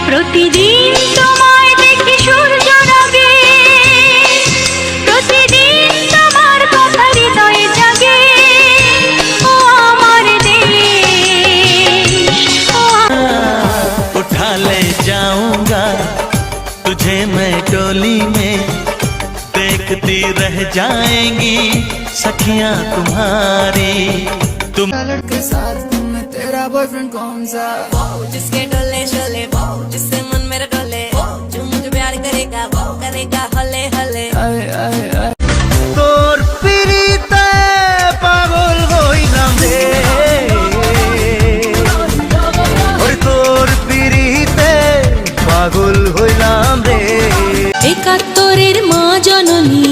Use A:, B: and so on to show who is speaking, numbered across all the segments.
A: প্রতিদিন তোমায় দেখি সূর্য রাগে, প্রতিদিন তোমার কথা হৃদয়ে জাগে। ও আমার দেশ,
B: उठा ले जाऊंगा तुझे मैं टोली में, देखती रह जाएंगी सखियां तुम्हारी। तुम
C: लड़के साथ में तेरा बॉयफ्रेंड कौन सा?
D: वो जिसके डोले शोले, वो जिससे मन मेरा डोले, वो जो मुझे प्यार करेगा, वो करेगा हले हले।
C: आए आए आए
B: তোর পিরিতে পাগল হইলাম রে, ওরে তোর পিরিতে পাগল হইলাম রে।
E: একাত্তরের মা জননী,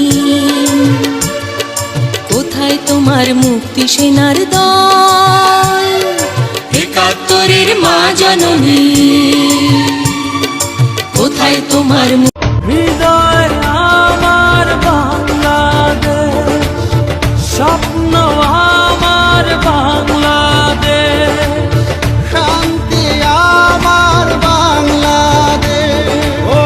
E: কোথায় তোমার মুক্তি সেনার দল? একাত্তরের মা জননী, কোথায় তোমার
B: হৃদয় আমার বাংলাদেশ, স্বপ্ন আমার বাংলাদেশ, শান্তি আমার বাংলাদেশ। ও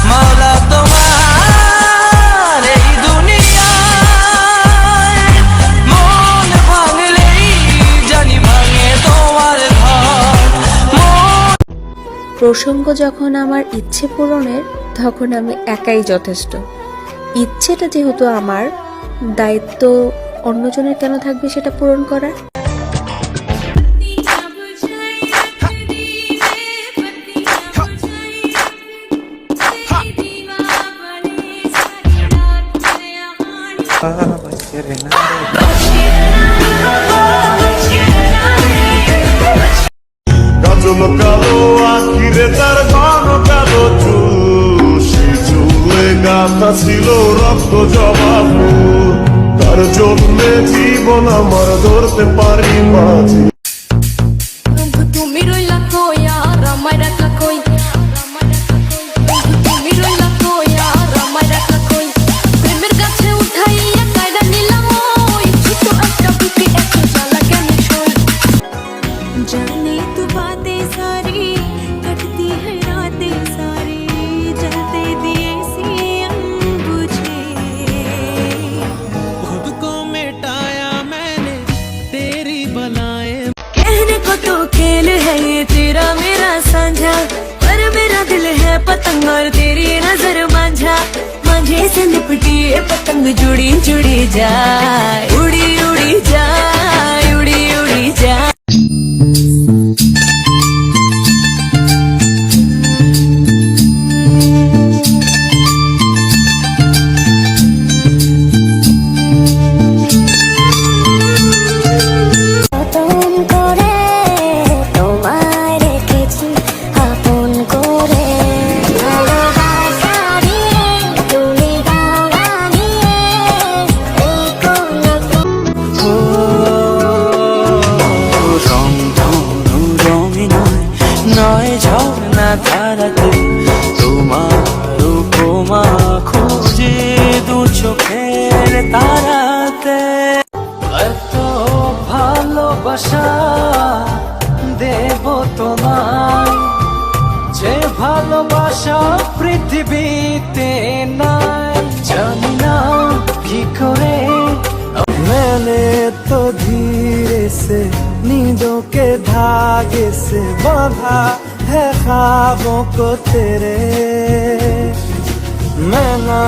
B: মাওলা তোমার এই দুনিয়ায় মন ভাঙলেই জানি ভাঙে তোমার ঘর।
E: প্রসঙ্গ যখন আমার ইচ্ছে পূরণের, তখন আমি একাই যথেষ্ট। ইচ্ছেটা যেহেতু আমার, দায়িত্ব অন্যজনের কেন থাকবে সেটা পূরণ করা?
F: কাজল কালো আখিরে তার ঘন কালো চুল, সে চুলে গাথা ছিল রক্ত জবা ফুল। তার জন্যে জীবন আমার ধরতে পারি মাঝি।
D: তুমি রইলা কই আর আমায় রাখলা কই, তুমি রইলা কই আর আমায় রাখলা কই। প্রেমের গাছে উঠাইয়া কায়দা নিলাম ওই, ছোট একটা বুকে এত জ্বালা কেন সই।
A: जाने तू बातें सारी, कटती है रातें सारी, जलते दिए सियम बुझे।
B: खुद को मिटाया मैंने तेरी बलाएं,
A: कहने को तो खेल है ये तेरा मेरा साझा, पर मेरा दिल है पतंग और तेरी नजर मांझा। मांझे से लिपटी ये पतंग जुड़ी जुड़ी जाए, उड़ी उड़ी जाए, उड़ी उड़ी जाए।
B: নয় ঝর্ণা ধারাতে তোমার উপমা খুঁজে দু চোখের তারাতে। এত ভালোবাসা দেব তোমায়, যে ভালোবাসা পৃথিবীতে নাই। জানি না কি করে मैंने तो धीरे से नींदों के धागे से बांधा है ख्वाबों को तेरे। मैं ना